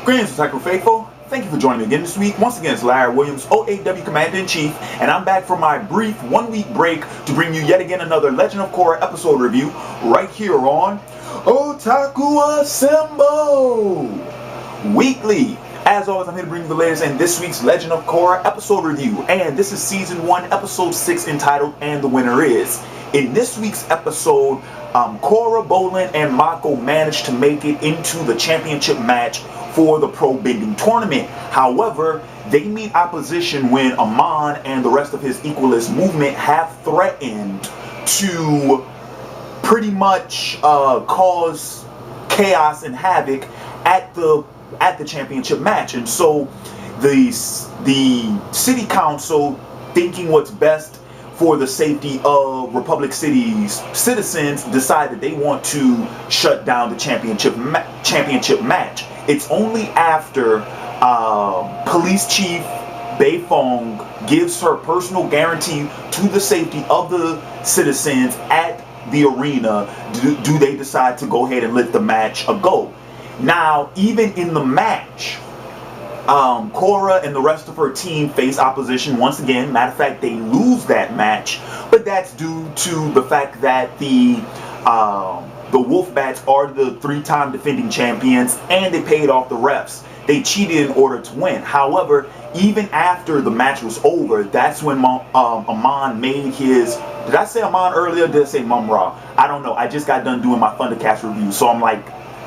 Greetings, Cycle Faithful. Thank you for joining me again this week. Once again, it's Larry Williams, OAW Commander-in-Chief, and I'm back from my brief one-week break to bring you yet again another Legend of Korra episode review right here on Otaku Assemble Weekly. As always, I'm here to bring you the latest in this week's Legend of Korra episode review, and this is Season 1, Episode 6, entitled And the Winner Is. In this week's episode, Korra, Bolin, and Mako managed to make it into the championship match for the Probending tournament. However, they meet opposition when Amon and the rest of his Equalist movement have threatened to pretty much cause chaos and havoc at the championship match. And so the city council, thinking what's best for the safety of Republic City's citizens, decide that they want to shut down the championship match. It's only after Police Chief Beifong gives her personal guarantee to the safety of the citizens at the arena do they decide to go ahead and let the match go. Now, even in the match, Korra and the rest of her team face opposition once again. Matter of fact, they lose that match, but that's due to the fact that the Wolfbats are the 3-time defending champions, and they paid off the refs. They cheated in order to win. However, even after the match was over, that's when Amon made his... Did I say Amon earlier or did I say Mumra? I don't know. I just got done doing my Thundercats review, so I'm like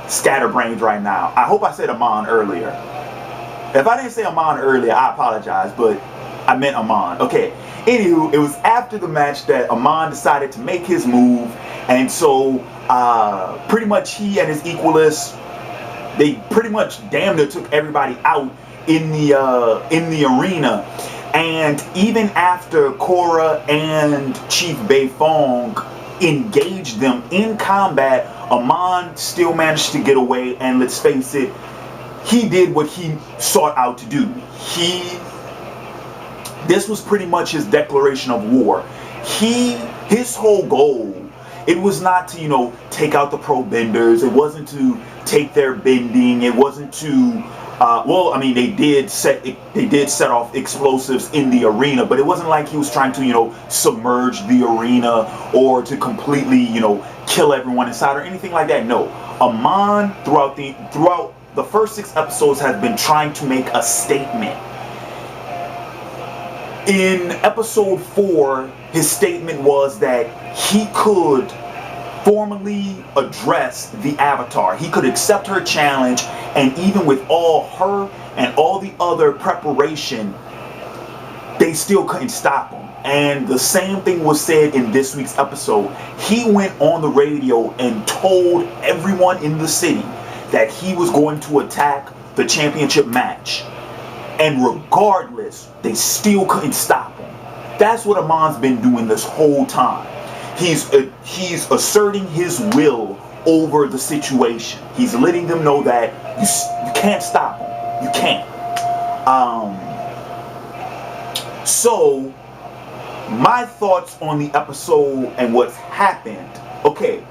scatterbrained right now. I hope I said Amon earlier. If I didn't say Amon earlier, I apologize, but I meant Amon. Okay. Anywho, it was after the match that Amon decided to make his move, and so pretty much he and his Equalists, they pretty much damn near took everybody out in the arena. And even after Korra and Chief Beifong engaged them in combat, Amon still managed to get away, and let's face it, he did what he sought out to do. This was pretty much his declaration of war. His whole goal, it was not to, take out the Probenders. It wasn't to take their bending. It wasn't to, well, I mean, they did set off explosives in the arena, but it wasn't like he was trying to, submerge the arena or to completely, kill everyone inside or anything like that. No, Amon throughout the first 6 episodes has been trying to make a statement. In episode 4, his statement was that he could formally address the Avatar. He could accept her challenge, and even with all her and all the other preparation, they still couldn't stop him. And the same thing was said in this week's episode. He went on the radio and told everyone in the city that he was going to attack the championship match. And regardless, they still couldn't stop him. That's what Amon's been doing this whole time. He's asserting his will over the situation. He's letting them know that you can't stop him. You can't. So, my thoughts on the episode and what's happened. Okay.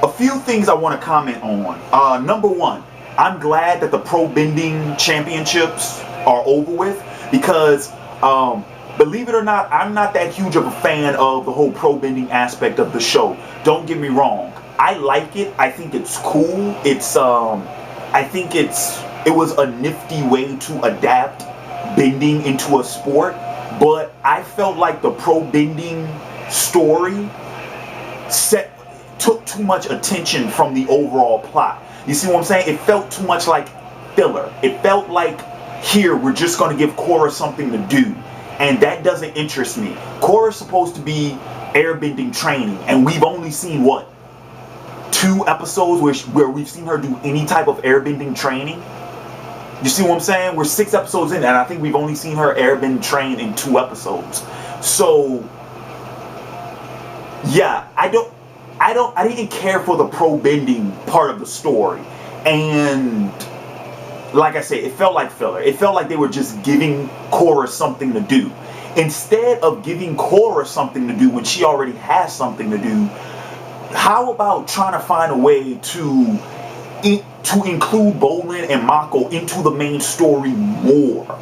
A few things I want to comment on. Number one, I'm glad that the Probending championships are over with, because believe it or not, I'm not that huge of a fan of the whole Probending aspect of the show. Don't get me wrong. I like it. I think it's cool. I think it was a nifty way to adapt bending into a sport, but I felt like the Probending story took too much attention from the overall plot. You see what I'm saying? It felt too much like filler. It felt like, here, we're just going to give Korra something to do. And that doesn't interest me. Korra's supposed to be airbending training, and we've only seen, what, 2 episodes where we've seen her do any type of airbending training? You see what I'm saying? We're 6 episodes in, and I think we've only seen her airbend train in 2 episodes. So, yeah, I didn't care for the Probending part of the story. And like I said, it felt like filler. It felt like they were just giving Korra something to do. Instead of giving Korra something to do when she already has something to do, how about trying to find a way to to include Bolin and Mako into the main story more.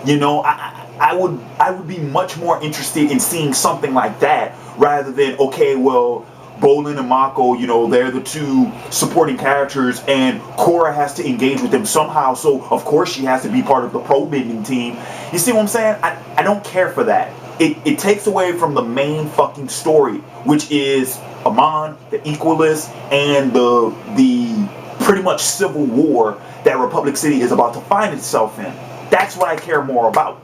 You know, I would be much more interested in seeing something like that rather than, okay, well, Bolin and Mako, you know, they're the two supporting characters and Korra has to engage with them somehow, so of course she has to be part of the Probending team. You see what I'm saying? I don't care for that. It takes away from the main fucking story, which is Amon, the Equalists, and the pretty much civil war that Republic City is about to find itself in. That's what I care more about.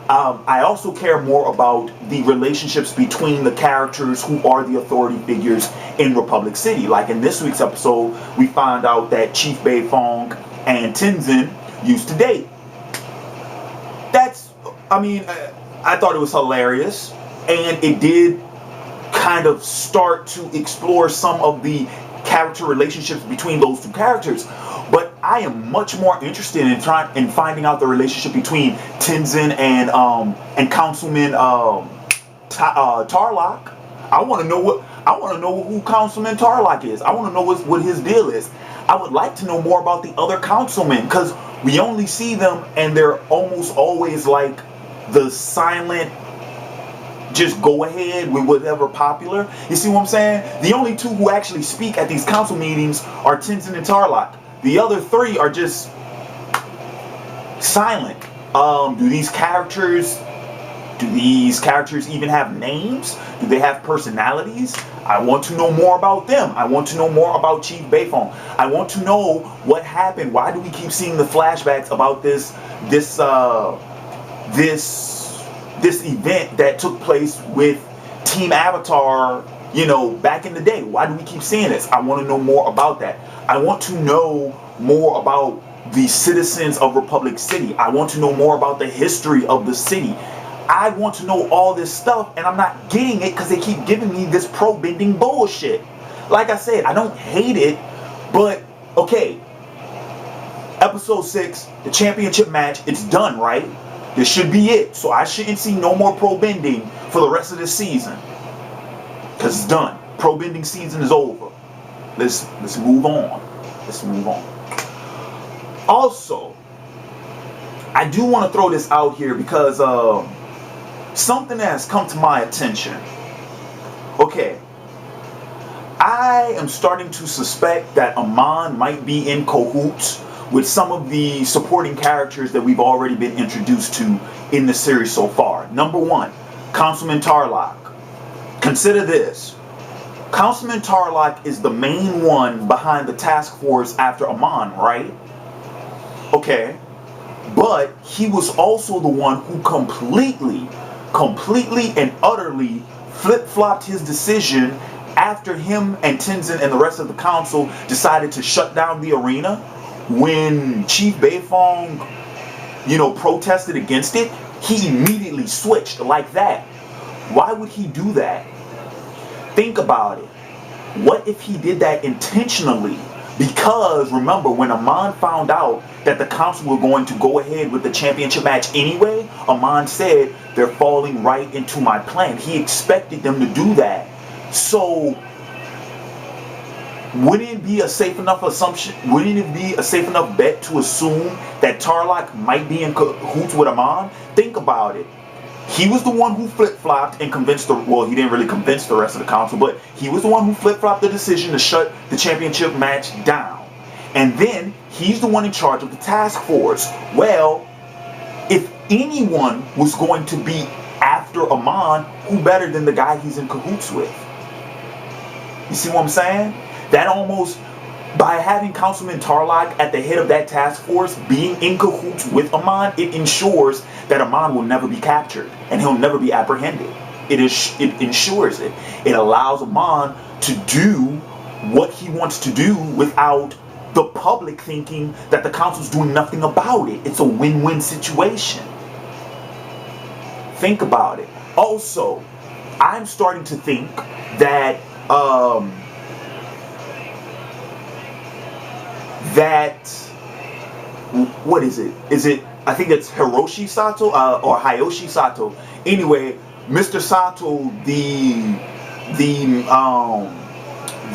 I also care more about the relationships between the characters who are the authority figures in Republic City. Like in this week's episode, we find out that Chief Beifong and Tenzin used to date. That's, I mean, I thought it was hilarious, and it did kind of start to explore some of the character relationships between those two characters. But I am much more interested in finding out the relationship between Tenzin and Councilman Tarlok. I want to know who Councilman Tarlok is. I want to know what his deal is. I would like to know more about the other councilmen, because we only see them and they're almost always like the silent, just go ahead with whatever popular. You see what I'm saying? The only two who actually speak at these council meetings are Tenzin and Tarlok. The other three are just silent. Do these characters even have names? Do they have personalities? I want to know more about them. I want to know more about Chief Beifong. I want to know what happened. Why do we keep seeing the flashbacks about this event that took place with Team Avatar, you know, back in the day? Why do we keep seeing this? I want to know more about that. I want to know more about the citizens of Republic City. I want to know more about the history of the city. I want to know all this stuff, and I'm not getting it because they keep giving me this pro-bending bullshit. Like I said, I don't hate it, but okay. Episode 6, the championship match, it's done, right? This should be it. So I shouldn't see no more pro-bending for the rest of the season, because it's done. Pro-bending season is over. Let's move on. Let's move on. Also, I do want to throw this out here because something that has come to my attention. Okay, I am starting to suspect that Amon might be in cahoots with some of the supporting characters that we've already been introduced to in the series so far. Number one, Councilman Tarlok. Consider this. Councilman Tarlok is the main one behind the task force after Amon, right? Okay. But he was also the one who completely and utterly flip-flopped his decision after him and Tenzin and the rest of the council decided to shut down the arena. When Chief Beifong, you know, protested against it, he immediately switched like that. Why would he do that? Think about it. What if he did that intentionally? Because remember, when Amon found out that the council were going to go ahead with the championship match anyway, Amon said, they're falling right into my plan. He expected them to do that. So wouldn't it be a safe enough assumption? Wouldn't it be a safe enough bet to assume that Tarlok might be in cahoots with Amon? Think about it. He was the one who flip-flopped and convinced well, he didn't really convince the rest of the council, but he was the one who flip-flopped the decision to shut the championship match down. And then he's the one in charge of the task force. Well, if anyone was going to be after Amon, who better than the guy he's in cahoots with? You see what I'm saying? That almost, by having Councilman Tarlok at the head of that task force being in cahoots with Amon, it ensures that Amon will never be captured and he'll never be apprehended. It ensures it. It allows Amon to do what he wants to do without the public thinking that the council's doing nothing about it. It's a win-win situation. Think about it. Also, I'm starting to think that what is it? I think it's Hiroshi Sato or Hayoshi Sato. Anyway, Mr. Sato, the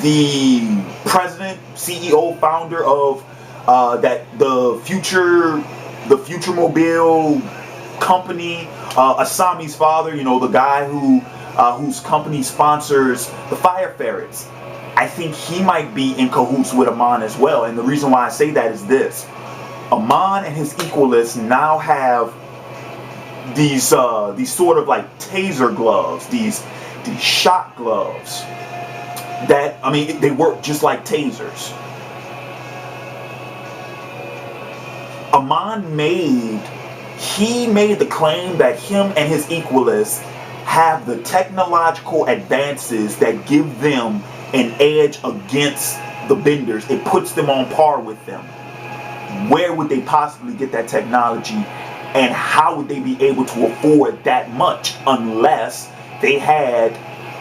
the president, CEO, founder of the Future Mobile company, Asami's father, the guy whose company sponsors the Fire Ferrets. I think he might be in cahoots with Amon as well. And the reason why I say that is this. Amon and his Equalists now have these sort of like taser gloves, these shot gloves that, I mean, they work just like tasers. Amon made the claim that him and his Equalists have the technological advances that give them an edge against the Benders. It puts them on par with them. Where would they possibly get that technology, and how would they be able to afford that much unless they had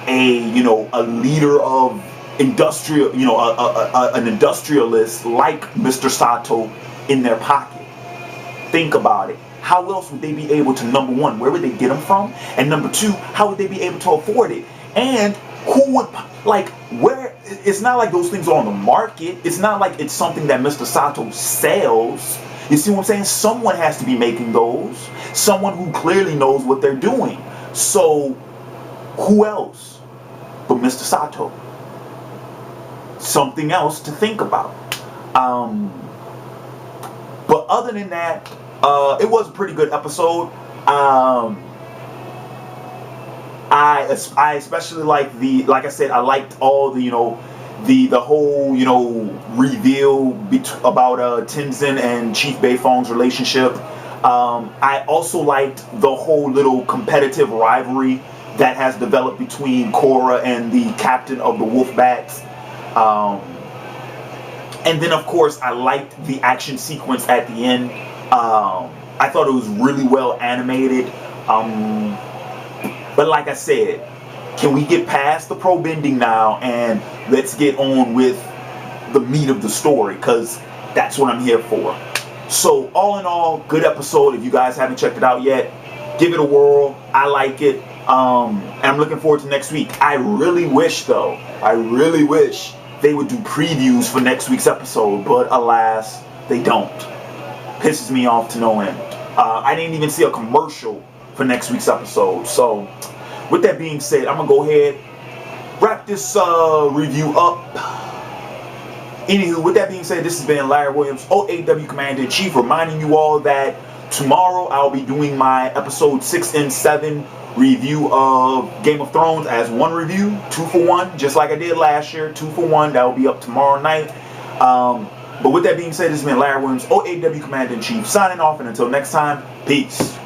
a leader of industrial, an industrialist like Mr. Sato in their pocket? Think about it. How else would they be able to, number one, where would they get them from? And number two, how would they be able to afford it? And who would, like, where? It's not like those things are on the market. It's not like it's something that Mr. Sato sells. You see what I'm saying? Someone has to be making those. Someone who clearly knows what they're doing. So, who else but Mr. Sato? Something else to think about. But other than that, it was a pretty good episode. I especially like like I said, I liked all the, the whole, reveal about Tenzin and Chief Beifong's relationship. I also liked the whole little competitive rivalry that has developed between Korra and the captain of the Wolfbats. And then, of course, I liked the action sequence at the end. I thought it was really well animated. But like I said, can we get past the Probending now and let's get on with the meat of the story? Because that's what I'm here for. So all in all, good episode. If you guys haven't checked it out yet, give it a whirl. I like it. And I'm looking forward to next week. I really wish they would do previews for next week's episode, but alas, they don't. Pisses me off to no end. I didn't even see a commercial for next week's episode. So with that being said, I'm gonna go ahead, wrap this review up. Anywho, with that being said, this has been Larry Williams, OAW Commander-in-Chief, reminding you all that tomorrow I'll be doing my episode 6 and 7 review of Game of Thrones as one review, 2 for 1, just like I did last year, 2 for 1. That will be up tomorrow night. But with that being said, this has been Larry Williams, OAW Commander-in-Chief, signing off, and until next time, peace.